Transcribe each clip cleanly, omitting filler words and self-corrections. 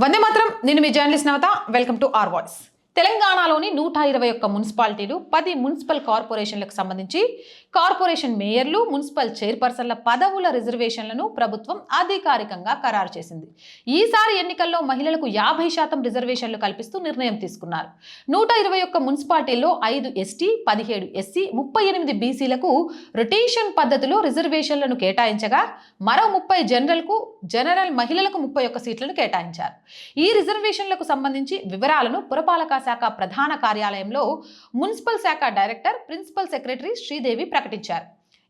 వందే మాత్రం. నేను మీ journalist Navatha. Welcome to our voice. తెలంగాణలోని 121 మున్సిపాలిటీలు 10 మున్సిపల్ కార్పొరేషన్లకు సంబంధించి కార్పొరేషన్ మేయర్లు మున్సిపల్ చైర్పర్సన్ల పదవుల రిజర్వేషన్లను ప్రభుత్వం అధికారికంగా ఖరారు చేసింది. ఈసారి ఎన్నికల్లో మహిళలకు 50% రిజర్వేషన్లు కల్పిస్తూ నిర్ణయం తీసుకున్నారు. 121 మున్సిపాలిటీల్లో 5 ఎస్టీ, 17 ఎస్సీ, 38 బీసీలకు రొటేషన్ పద్ధతిలో రిజర్వేషన్లను కేటాయించగా మరో 30 జనరల్ మహిళలకు 31 సీట్లను కేటాయించారు. ఈ రిజర్వేషన్లకు సంబంధించి వివరాలను పురపాలక శాఖ ప్రధాన కార్యాలయంలో మున్సిపల్ శాఖ డైరెక్టర్ ప్రిన్సిపల్ సెక్రటరీ శ్రీదేవి ప్రకటించారు.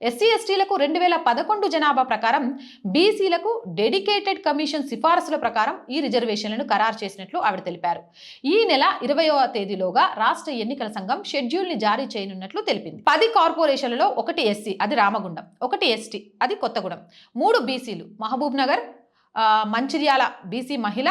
ఎస్సీ ఎస్టీలకు 2011 జనాభా ప్రకారం, బీసీలకు డెడికేటెడ్ కమిషన్ సిఫారసుల ప్రకారం ఈ రిజర్వేషన్లను ఖరారు చేసినట్లు ఆవిడ తెలిపారు. ఈ నెల 20వ తేదీలోగా రాష్ట్ర ఎన్నికల సంఘం షెడ్యూల్ని జారీ చేయనున్నట్లు తెలిపింది. 10 కార్పొరేషన్లలో 1 ఎస్సీ, అది రామగుండం, 1 ఎస్టీ, అది కొత్తగూడెం, 3 బీసీలు, మహబూబ్ నగర్, మంచిర్యాల బీసీ మహిళ,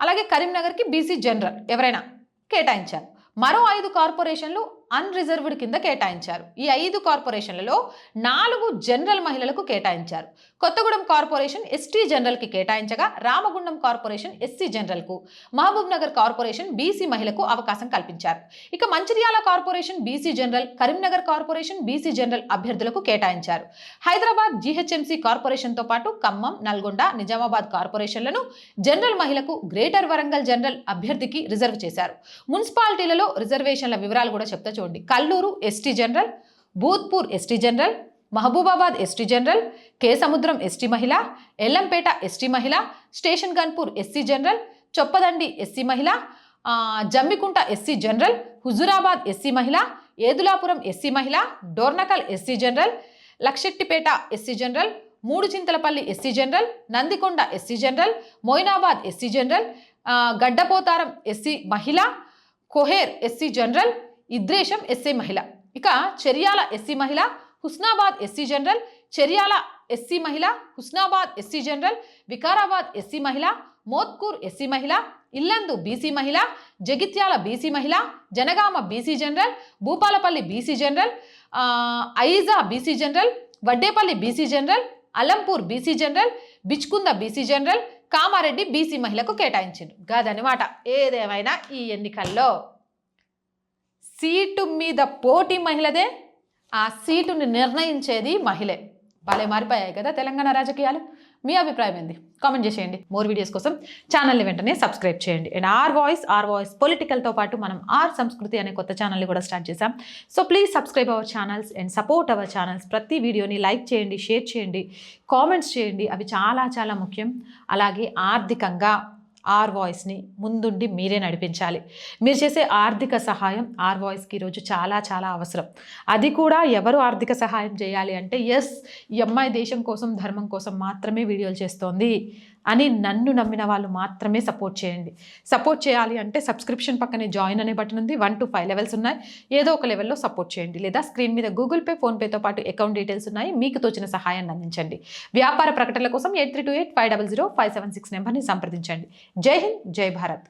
అలాగే కరీంనగర్కి బీసీ జనరల్ ఎవరైనా కేటాయించారు. మరో 5 కార్పొరేషన్లు అన్రిజర్వ్డ్ కింద కేటాయించారు. ఈ 5 కార్పొరేషన్లలో 4 జనరల్ మహిళలకు కేటాయించారు. కొత్తగూడెం కార్పొరేషన్ ఎస్టీ జనరల్కి కేటాయించగా రామగుండం కార్పొరేషన్ ఎస్సీ జనరల్కు, మహబూబ్ నగర్ కార్పొరేషన్ బీసీ మహిళకు అవకాశం కల్పించారు. ఇక Mancherial corporation BC general, Karimnagar corporation BC general అభ్యర్థులకు కేటాయించారు. హైదరాబాద్ జీహెచ్ఎంసీ కార్పొరేషన్తో పాటు ఖమ్మం, నల్గొండ, నిజామాబాద్ కార్పొరేషన్లను జనరల్ మహిళకు, గ్రేటర్ వరంగల్ జనరల్ అభ్యర్థికి రిజర్వ్ చేశారు. మున్సిపాలిటీలలో రిజర్వేషన్ల వివరాలు కూడా చెప్తా చూడండి. Kalluru ST general, Bhoothpur ST general, Mahabubabad ST general, K Samudram ST మహిళ, ఎల్లంపేట ఎస్టీ మహిళ, station Ghanpur SC general, Choppadandi SC మహిళ, Jammikunta SC general, Huzurabad SC మహిళ, ఏదులాపురం ఎస్సీ మహిళ, Dornakal SC general, Luxettipet SC general, Mudichintalapalli SC general, Nandikonda SC general, Moinabad SC general, Gaddapotharam SC మహిళ, Kohir SC general, Idresham SC మహిళ. ఇక Cherial SC మహిళ, Husnabad SC general, Cherial SC మహిళ, Husnabad SC general, Vikarabad SC మహిళ, మోత్కూర్ ఎస్సీ మహిళ, ఇల్లందు బీసీ మహిళ, జగిత్యాల బీసీ మహిళ, Jangaon BC general, Bhupalpally BC general, Aija BC general, Vaddepalli BC general, Alampur BC general, Bichkunda BC general, Kamareddy BC మహిళకు కేటాయించింది. గదనమాట. ఏదేమైనా ఈ ఎన్నికల్లో సీటు మీద పోటీ మహిళదే, ఆ సీటుని నిర్ణయించేది మహిళే. భలే మారిపోయాయి కదా తెలంగాణ రాజకీయాలు. మీ అభిప్రాయం ఏంది? కామెంట్ చేసేయండి. మోర్ వీడియోస్ కోసం ఛానల్ని వెంటనే సబ్స్క్రైబ్ చేయండి. అండ్ ఆర్ వాయిస్ పొలిటికల్తో పాటు మనం ఆర్ సంస్కృతి అనే కొత్త ఛానల్ని కూడా స్టార్ట్ చేశాం. So please subscribe our channels and support our channels. ప్రతి వీడియోని లైక్ చేయండి, షేర్ చేయండి, కామెంట్స్ చేయండి. అవి చాలా చాలా ముఖ్యం. అలాగే ఆర్థికంగా ఆర్ వాయిస్ని ముందుండి మీరే నడిపించాలి. మీరు చేసే ఆర్థిక సహాయం ఆర్ వాయిస్కి ఈరోజు చాలా చాలా అవసరం. అది కూడా ఎవరు ఆర్థిక సహాయం చేయాలి అంటే, ఈ అమ్మాయి దేశం కోసం, ధర్మం కోసం మాత్రమే వీడియోలు చేస్తోంది అని నన్ను నమ్మిన వాళ్ళు మాత్రమే సపోర్ట్ చేయండి. సపోర్ట్ చేయాలి అంటే సబ్స్క్రిప్షన్ పక్కనే జాయిన్ అనే బటన్ ఉంది. 1 to 5 లెవెల్స్ ఉన్నాయి. ఏదో ఒక లెవెల్లో సపోర్ట్ చేయండి. లేదా స్క్రీన్ మీద గూగుల్ పే, ఫోన్పేతో పాటు అకౌంట్ డీటెయిల్స్ ఉన్నాయి. మీకు తోచిన సహాయాన్ని అందించండి. వ్యాపార ప్రకటనల కోసం 8328500576 నెంబర్ని సంప్రదించండి. జై హింద్, జై భారత్.